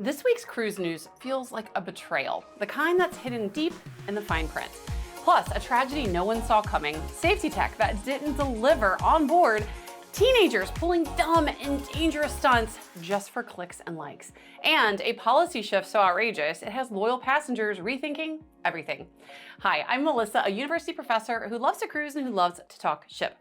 This week's cruise news feels like a betrayal, the kind that's hidden deep in the fine print. Plus, a tragedy no one saw coming, safety tech that didn't deliver on board, teenagers pulling dumb and dangerous stunts just for clicks and likes, and a policy shift so outrageous it has loyal passengers rethinking everything. Hi, I'm Melissa, a university professor who loves to cruise and who loves to talk ship.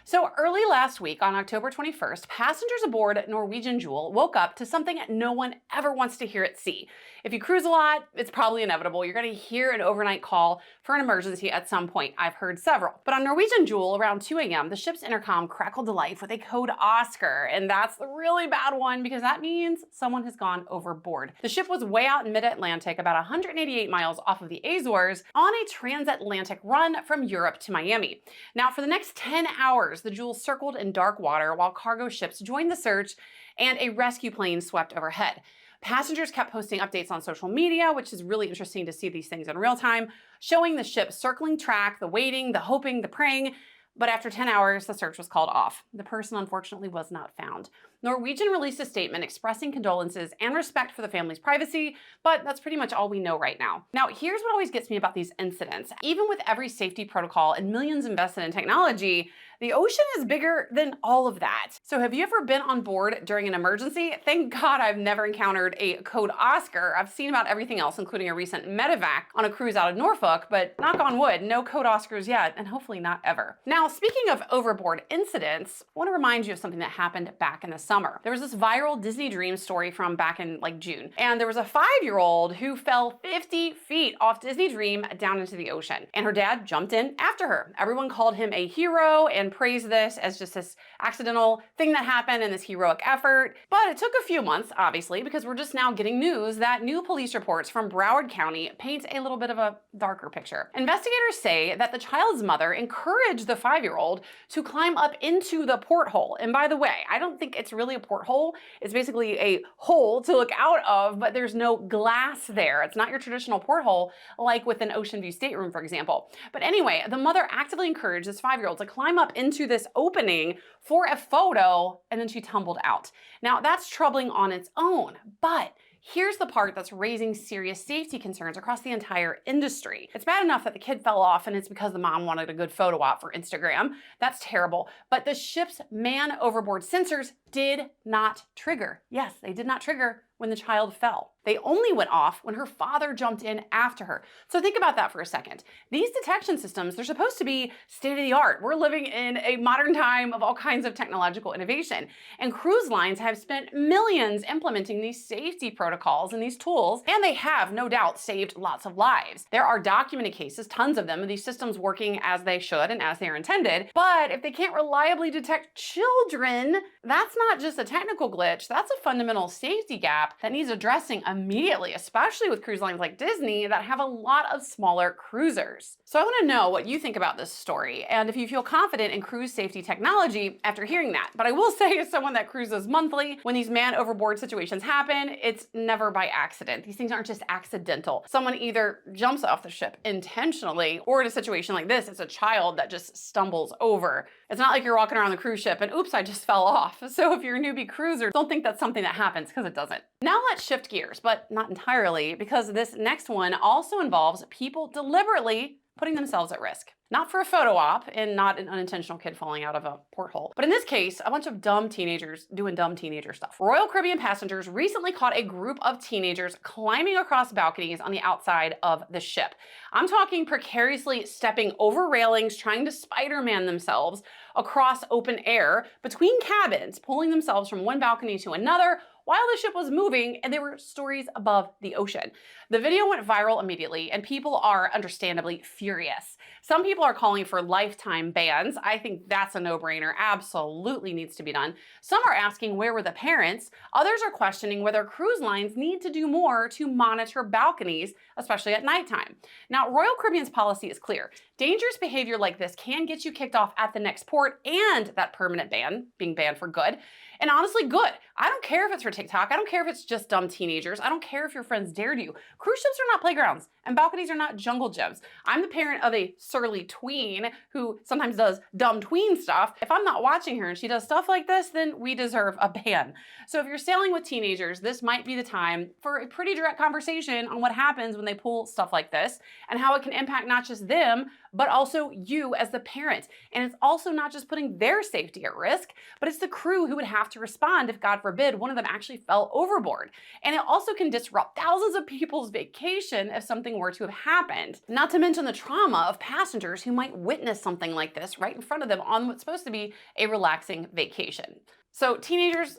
So early last week on October 21st, passengers aboard Norwegian Jewel woke up to something no one ever wants to hear at sea. If you cruise a lot, it's probably inevitable. You're going to hear an overnight call for an emergency at some point. I've heard several. But on Norwegian Jewel around 2 a.m., the ship's intercom crackled to life with a code Oscar. And that's the really bad one because that means someone has gone overboard. The ship was way out in mid-Atlantic, about 188 miles off of the Azores, on a transatlantic run from Europe to Miami. Now, for the next 10 hours, the Jewel circled in dark water while cargo ships joined the search and a rescue plane swept overhead. Passengers kept posting updates on social media, which is really interesting to see these things in real time, showing the ship circling track, the waiting, the hoping, the praying. But after 10 hours, the search was called off. The person unfortunately was not found. Norwegian released a statement expressing condolences and respect for the family's privacy, but that's pretty much all we know right now. Now, here's what always gets me about these incidents. Even with every safety protocol and millions invested in technology, the ocean is bigger than all of that. So have you ever been on board during an emergency? Thank God I've never encountered a code Oscar. I've seen about everything else, including a recent medevac on a cruise out of Norfolk, but knock on wood, no code Oscars yet, and hopefully not ever. Now, speaking of overboard incidents, I want to remind you of something that happened back in the summer. There was this viral Disney Dream story from back in June, and there was a 5-year-old who fell 50 feet off Disney Dream down into the ocean, and her dad jumped in after her. Everyone called him a hero and praised this as just this accidental thing that happened and this heroic effort. But it took a few months, obviously, because we're just now getting news that new police reports from Broward County paint a little bit of a darker picture. Investigators say that the child's mother encouraged the 5-year-old to climb up into the porthole. And by the way, I don't think it's really a porthole. It's basically a hole to look out of, but there's no glass there. It's not your traditional porthole like with an ocean view stateroom, for example. But anyway, the mother actively encouraged this 5-year-old to climb up into this opening for a photo, and then she tumbled out. Now, that's troubling on its own, but here's the part that's raising serious safety concerns across the entire industry. It's bad enough that the kid fell off and it's because the mom wanted a good photo op for Instagram. That's terrible. But the ship's man overboard sensors did not trigger. Yes, they did not trigger when the child fell. They only went off when her father jumped in after her. So think about that for a second. These detection systems, they're supposed to be state of the art. We're living in a modern time of all kinds of technological innovation. And cruise lines have spent millions implementing these safety protocols and these tools, and they have no doubt saved lots of lives. There are documented cases, tons of them, of these systems working as they should and as they are intended. But if they can't reliably detect children, that's not just a technical glitch, that's a fundamental safety gap that needs addressing immediately, especially with cruise lines like Disney that have a lot of smaller cruisers. So I want to know what you think about this story and if you feel confident in cruise safety technology after hearing that. But I will say, as someone that cruises monthly, when these man overboard situations happen, it's never by accident. These things aren't just accidental. Someone either jumps off the ship intentionally, or in a situation like this, it's a child that just stumbles over. It's not like you're walking around the cruise ship and oops, I just fell off. So if you're a newbie cruiser, don't think that's something that happens, because it doesn't. Now let's shift gears, but not entirely, because this next one also involves people deliberately putting themselves at risk. Not for a photo op and not an unintentional kid falling out of a porthole, but in this case, a bunch of dumb teenagers doing dumb teenager stuff. Royal Caribbean passengers recently caught a group of teenagers climbing across balconies on the outside of the ship. I'm talking precariously stepping over railings, trying to Spider-Man themselves across open air between cabins, pulling themselves from one balcony to another while the ship was moving, and there were stories above the ocean. The video went viral immediately, and people are understandably furious. Some people are calling for lifetime bans. I think that's a no-brainer, absolutely needs to be done. Some are asking where were the parents. Others are questioning whether cruise lines need to do more to monitor balconies, especially at nighttime. Now, Royal Caribbean's policy is clear. Dangerous behavior like this can get you kicked off at the next port and that permanent ban, being banned for good. And honestly, good. I don't care if it's for TikTok. I don't care if it's just dumb teenagers. I don't care if your friends dared you. Cruise ships are not playgrounds, and balconies are not jungle gyms. I'm the parent of a surly tween who sometimes does dumb tween stuff. If I'm not watching her and she does stuff like this, then we deserve a ban. So if you're sailing with teenagers, this might be the time for a pretty direct conversation on what happens when they pull stuff like this and how it can impact not just them, but also you as the parent. And it's also not just putting their safety at risk, but it's the crew who would have to respond if, God forbid, one of them actually fell overboard. And it also can disrupt thousands of people's vacation if something were to have happened. Not to mention the trauma of passengers who might witness something like this right in front of them on what's supposed to be a relaxing vacation. So teenagers,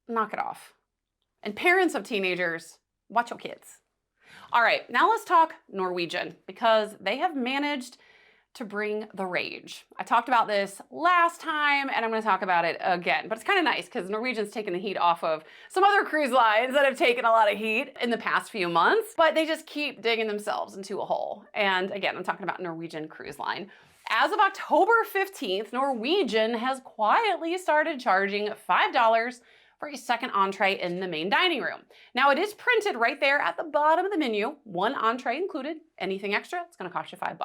knock it off. And parents of teenagers, watch your kids. All right, now let's talk Norwegian, because they have managed to bring the rage. I talked about this last time and I'm gonna talk about it again, but it's kind of nice because Norwegian's taken the heat off of some other cruise lines that have taken a lot of heat in the past few months, but they just keep digging themselves into a hole. And again, I'm talking about Norwegian Cruise Line. As of October 15th, Norwegian has quietly started charging $5 for a second entree in the main dining room. Now it is printed right there at the bottom of the menu, one entree included. Anything extra, it's gonna cost you $5.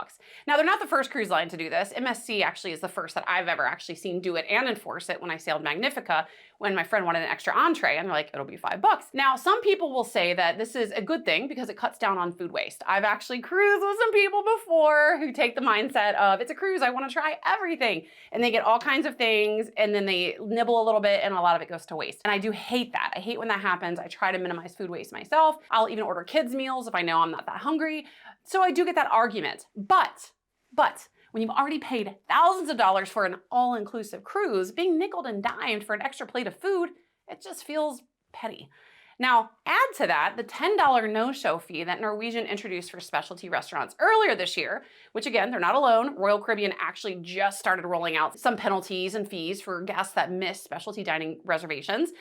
Now they're not the first cruise line to do this. MSC actually is the first that I've ever actually seen do it and enforce it when I sailed Magnifica, when my friend wanted an extra entree and they're like, it'll be $5. Now some people will say that this is a good thing because it cuts down on food waste. I've actually cruised with some people before who take the mindset of, it's a cruise, I wanna try everything. And they get all kinds of things and then they nibble a little bit and a lot of it goes to waste. And I do hate that. I hate when that happens. I try to minimize food waste myself. I'll even order kids' meals if I know I'm not that hungry. So I do get that argument. But when you've already paid thousands of dollars for an all-inclusive cruise, being nickeled and dimed for an extra plate of food, it just feels petty. Now, add to that the $10 no-show fee that Norwegian introduced for specialty restaurants earlier this year, which again, they're not alone. Royal Caribbean actually just started rolling out some penalties and fees for guests that miss specialty dining reservations.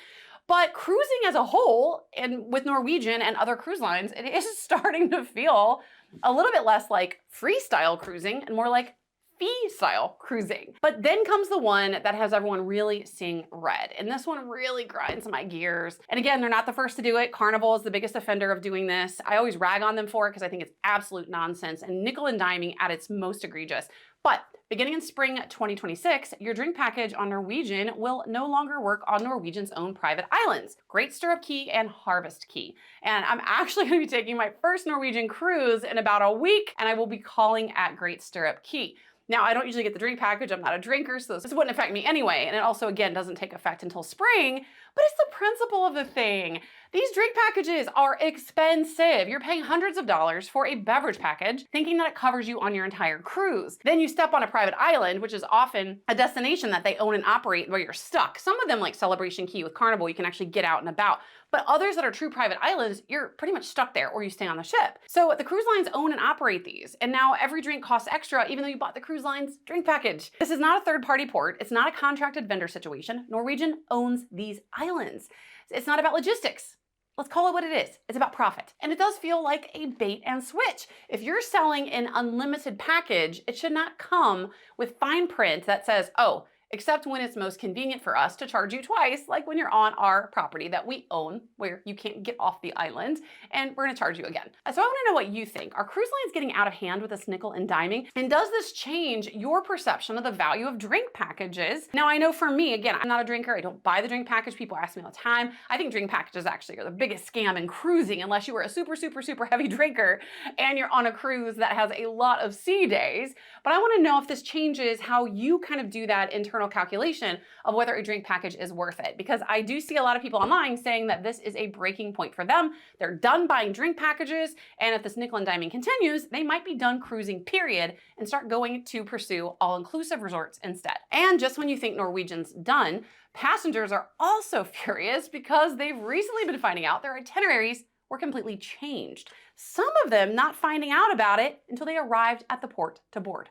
But cruising as a whole, and with Norwegian and other cruise lines, it is starting to feel a little bit less like freestyle cruising and more like fee-style cruising. But then comes the one that has everyone really seeing red. And this one really grinds my gears. And again, they're not the first to do it. Carnival is the biggest offender of doing this. I always rag on them for it because I think it's absolute nonsense and nickel and diming at its most egregious. But beginning in spring 2026, your drink package on Norwegian will no longer work on Norwegian's own private islands, Great Stirrup Key and Harvest Key. And I'm actually gonna be taking my first Norwegian cruise in about a week, and I will be calling at Great Stirrup Key. Now, I don't usually get the drink package. I'm not a drinker, so this wouldn't affect me anyway. And it also, again, doesn't take effect until spring, but it's the principle of the thing. These drink packages are expensive. You're paying hundreds of dollars for a beverage package, thinking that it covers you on your entire cruise. Then you step on a private island, which is often a destination that they own and operate where you're stuck. Some of them, like Celebration Key with Carnival, you can actually get out and about. But others that are true private islands, you're pretty much stuck there or you stay on the ship. So the cruise lines own and operate these. And now every drink costs extra, even though you bought the cruise line's drink package. This is not a third-party port. It's not a contracted vendor situation. Norwegian owns these islands. It's not about logistics. Let's call it what it is. It's about profit. And it does feel like a bait and switch. If you're selling an unlimited package, it should not come with fine print that says, oh, except when it's most convenient for us to charge you twice, like when you're on our property that we own, where you can't get off the island, and we're gonna charge you again. So I wanna know what you think. Are cruise lines getting out of hand with this nickel and diming? And does this change your perception of the value of drink packages? Now, I know for me, again, I'm not a drinker. I don't buy the drink package. People ask me all the time. I think drink packages actually are the biggest scam in cruising, unless you are a super, super, super heavy drinker and you're on a cruise that has a lot of sea days. But I wanna know if this changes how you kind of do that internal calculation of whether a drink package is worth it. Because I do see a lot of people online saying that this is a breaking point for them. They're done buying drink packages, and if this nickel and diming continues, they might be done cruising, period, and start going to pursue all-inclusive resorts instead. And just when you think Norwegian's done, passengers are also furious because they've recently been finding out their itineraries were completely changed. Some of them not finding out about it until they arrived at the port to board.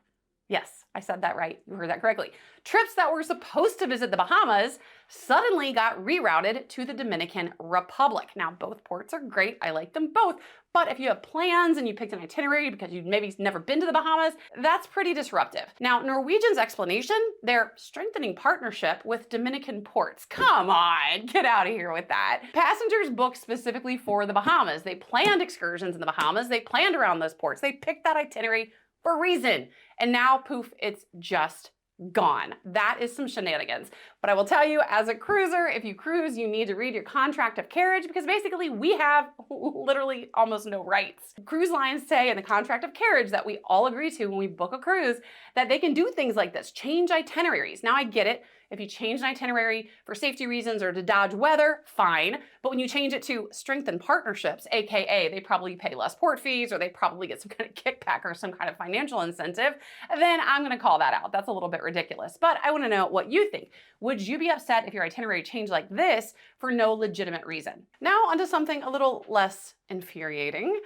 Yes, I said that right. You heard that correctly. Trips that were supposed to visit the Bahamas suddenly got rerouted to the Dominican Republic. Now, both ports are great. I like them both. But if you have plans and you picked an itinerary because you've maybe never been to the Bahamas, that's pretty disruptive. Now, Norwegian's explanation, they're strengthening partnership with Dominican ports. Come on, get out of here with that. Passengers booked specifically for the Bahamas. They planned excursions in the Bahamas. They planned around those ports. They picked that itinerary for a reason. And now, poof, it's just gone. That is some shenanigans. But I will tell you, as a cruiser, if you cruise, you need to read your contract of carriage because basically we have literally almost no rights. Cruise lines say in the contract of carriage that we all agree to when we book a cruise that they can do things like this, change itineraries. Now I get it. If you change an itinerary for safety reasons or to dodge weather, fine. But when you change it to strengthen partnerships, AKA they probably pay less port fees or they probably get some kind of kickback or some kind of financial incentive, then I'm gonna call that out. That's a little bit ridiculous. But I wanna know what you think. Would you be upset if your itinerary changed like this for no legitimate reason? Now onto something a little less infuriating,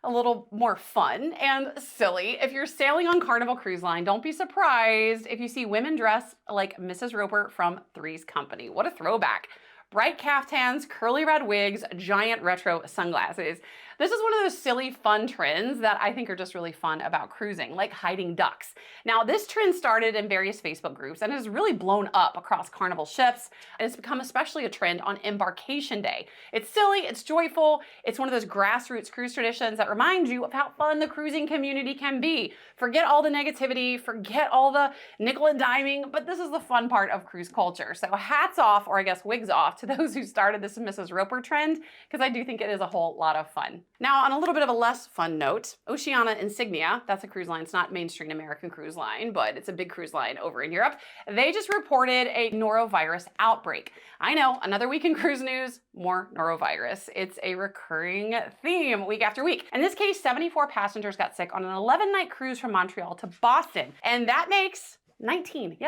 a little more fun and silly. If you're sailing on Carnival Cruise Line, don't be surprised if you see women dressed like Mrs. Roper from Three's Company. What a throwback. Bright caftans, curly red wigs, giant retro sunglasses. This is one of those silly, fun trends that I think are just really fun about cruising, like hiding ducks. Now, this trend started in various Facebook groups and has really blown up across Carnival ships, and it's become especially a trend on Embarkation Day. It's silly, it's joyful, it's one of those grassroots cruise traditions that remind you of how fun the cruising community can be. Forget all the negativity, forget all the nickel and diming, but this is the fun part of cruise culture. So hats off, or I guess wigs off, to those who started this Mrs. Roper trend, because I do think it is a whole lot of fun. Now, on a little bit of a less fun note, Oceania Insignia, that's a cruise line, it's not mainstream American cruise line, but it's a big cruise line over in Europe. They just reported a norovirus outbreak. I know, another week in cruise news, more norovirus. It's a recurring theme week after week. In this case, 74 passengers got sick on an 11-night cruise from Montreal to Boston, and that makes 19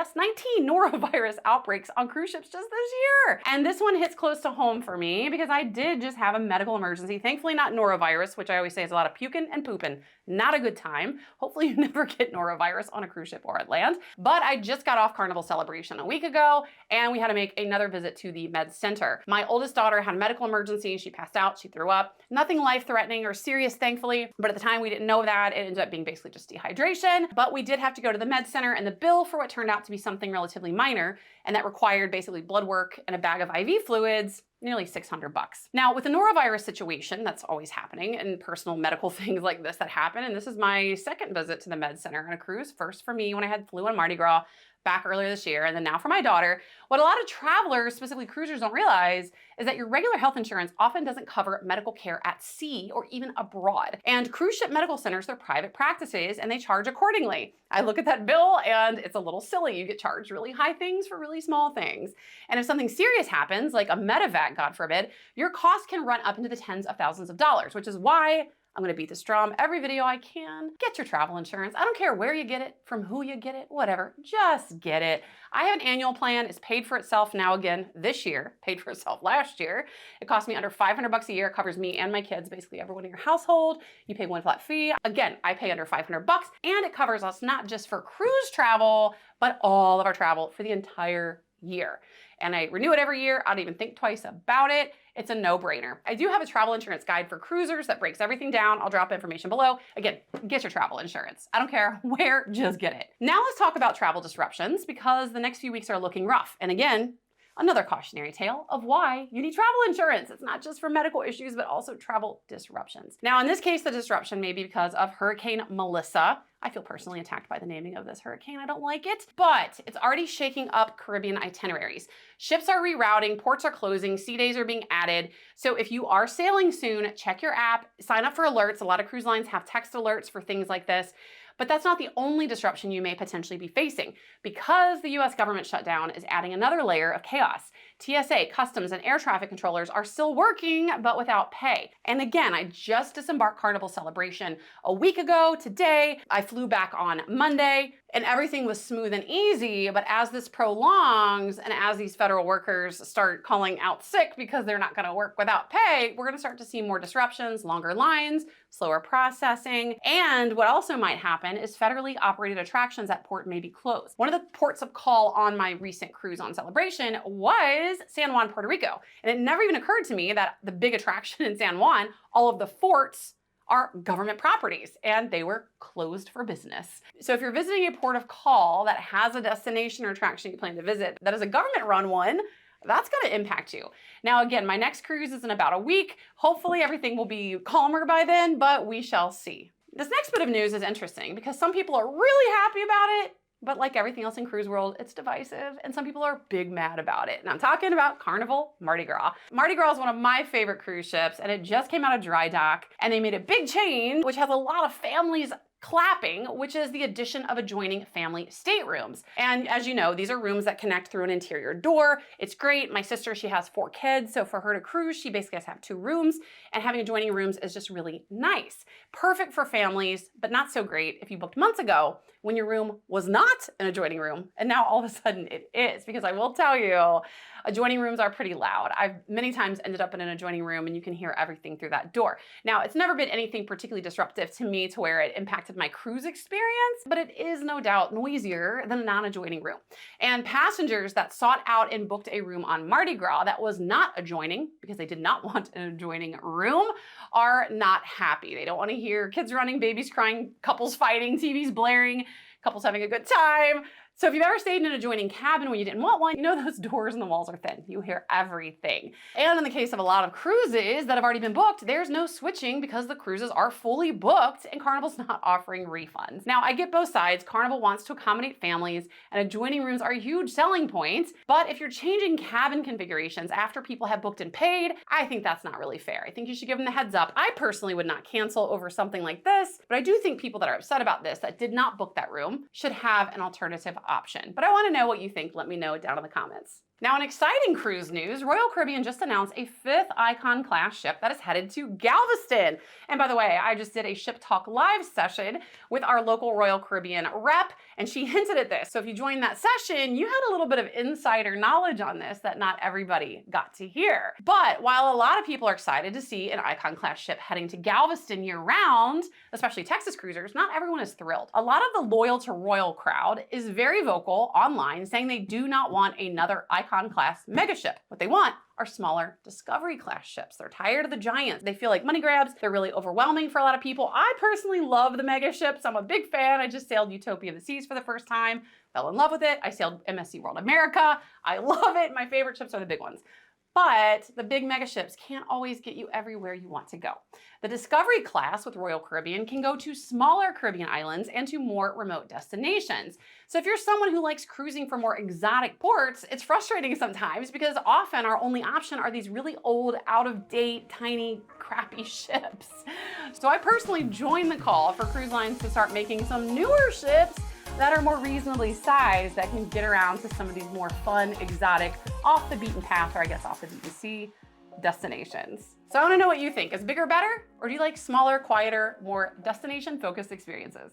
norovirus outbreaks on cruise ships just this year. And this one hits close to home for me because I did just have a medical emergency. Thankfully not norovirus, which I always say is a lot of puking and pooping. Not a good time. Hopefully you never get norovirus on a cruise ship or at land. But I just got off Carnival Celebration a week ago and we had to make another visit to the med center. My oldest daughter had a medical emergency. She passed out, she threw up. Nothing life-threatening or serious, thankfully. But at the time we didn't know that. It ended up being basically just dehydration. But we did have to go to the med center and the bill for what turned out to be something relatively minor, and that required basically blood work and a bag of IV fluids, nearly $600. Now, with the norovirus situation, that's always happening, and personal medical things like this that happen, and this is my second visit to the med center on a cruise, first for me when I had flu on Mardi Gras back earlier this year, and then now for my daughter. What a lot of travelers, specifically cruisers, don't realize is that your regular health insurance often doesn't cover medical care at sea or even abroad. And cruise ship medical centers, they're private practices and they charge accordingly. I look at that bill and it's a little silly. You get charged really high things for really small things. And if something serious happens, like a medevac, God forbid, your cost can run up into the tens of thousands of dollars, which is why I'm gonna beat this drum every video I can. Get your travel insurance. I don't care where you get it, from who you get it, whatever, just get it. I have an annual plan. It's paid for itself now again this year, paid for itself last year. It cost me under $500 a year. It covers me and my kids, basically everyone in your household. You pay one flat fee. Again, I pay under $500 and it covers us not just for cruise travel, but all of our travel for the entire year. And I renew it every year. I don't even think twice about it. It's a no-brainer. I do have a travel insurance guide for cruisers that breaks everything down. I'll drop information below. Again, get your travel insurance. I don't care where, just get it. Now let's talk about travel disruptions because the next few weeks are looking rough. And again, another cautionary tale of why you need travel insurance. It's not just for medical issues, but also travel disruptions. Now, in this case, the disruption may be because of Hurricane Melissa. I feel personally attacked by the naming of this hurricane. I don't like it, but it's already shaking up Caribbean itineraries. Ships are rerouting, ports are closing, sea days are being added. So if you are sailing soon, check your app, sign up for alerts. A lot of cruise lines have text alerts for things like this. But that's not the only disruption you may potentially be facing because the US government shutdown is adding another layer of chaos. TSA, customs, and air traffic controllers are still working, but without pay. And again, I just disembarked Carnival Celebration a week ago today. I flew back on Monday and everything was smooth and easy. But as this prolongs and as these federal workers start calling out sick because they're not going to work without pay, we're going to start to see more disruptions, longer lines, slower processing. And what also might happen is federally operated attractions at port may be closed. One of the ports of call on my recent cruise on Celebration was San Juan, Puerto Rico. And it never even occurred to me that the big attraction in San Juan, all of the forts are government properties and they were closed for business. So if you're visiting a port of call that has a destination or attraction you plan to visit that is a government run one, that's going to impact you. Now, again, my next cruise is in about a week. Hopefully everything will be calmer by then, but we shall see. This next bit of news is interesting because some people are really happy about it, but like everything else in cruise world, it's divisive and some people are big mad about it. And I'm talking about Carnival Mardi Gras. Mardi Gras is one of my favorite cruise ships and it just came out of dry dock and they made a big change, which has a lot of families clapping, which is the addition of adjoining family staterooms. And as you know, these are rooms that connect through an interior door. It's great. My sister, she has 4 kids. So for her to cruise, she basically has to have 2 rooms and having adjoining rooms is just really nice. Perfect for families, but not so great if you booked months ago when your room was not an adjoining room. And now all of a sudden it is, because I will tell you, adjoining rooms are pretty loud. I've many times ended up in an adjoining room and you can hear everything through that door. Now, it's never been anything particularly disruptive to me to where it impacted my cruise experience, but it is no doubt noisier than a non-adjoining room. And passengers that sought out and booked a room on Mardi Gras that was not adjoining, because they did not want an adjoining room, are not happy. They don't want to hear kids running, babies crying, couples fighting, TVs blaring, couples having a good time. So if you've ever stayed in an adjoining cabin when you didn't want one, you know those doors and the walls are thin. You hear everything. And in the case of a lot of cruises that have already been booked, there's no switching because the cruises are fully booked and Carnival's not offering refunds. Now, I get both sides. Carnival wants to accommodate families and adjoining rooms are huge selling points. But if you're changing cabin configurations after people have booked and paid, I think that's not really fair. I think you should give them the heads up. I personally would not cancel over something like this, but I do think people that are upset about this, that did not book that room, should have an alternative option. But I want to know what you think. Let me know down in the comments. Now, in exciting cruise news, Royal Caribbean just announced a 5th Icon class ship that is headed to Galveston. And by the way, I just did a Ship Talk live session with our local Royal Caribbean rep, and she hinted at this. So if you joined that session, you had a little bit of insider knowledge on this that not everybody got to hear. But while a lot of people are excited to see an Icon class ship heading to Galveston year round, especially Texas cruisers, not everyone is thrilled. A lot of the loyal to Royal crowd is very vocal online saying they do not want another Icon class megaship. What they want are smaller Discovery class ships. They're tired of the giants. They feel like money grabs. They're really overwhelming for a lot of people. I personally love the megaships. I'm a big fan. I just sailed Utopia of the Seas for the first time. Fell in love with it. I sailed MSC World America. I love it. My favorite ships are the big ones. But the big megaships can't always get you everywhere you want to go. The Discovery class with Royal Caribbean can go to smaller Caribbean islands and to more remote destinations. So if you're someone who likes cruising for more exotic ports, it's frustrating sometimes because often our only option are these really old, out-of-date, tiny, crappy ships. So I personally joined the call for cruise lines to start making some newer ships that are more reasonably sized that can get around to some of these more fun, exotic, off the beaten path, or I guess off the beaten sea destinations. So I want to know what you think. Is bigger better, or do you like smaller, quieter, more destination-focused experiences?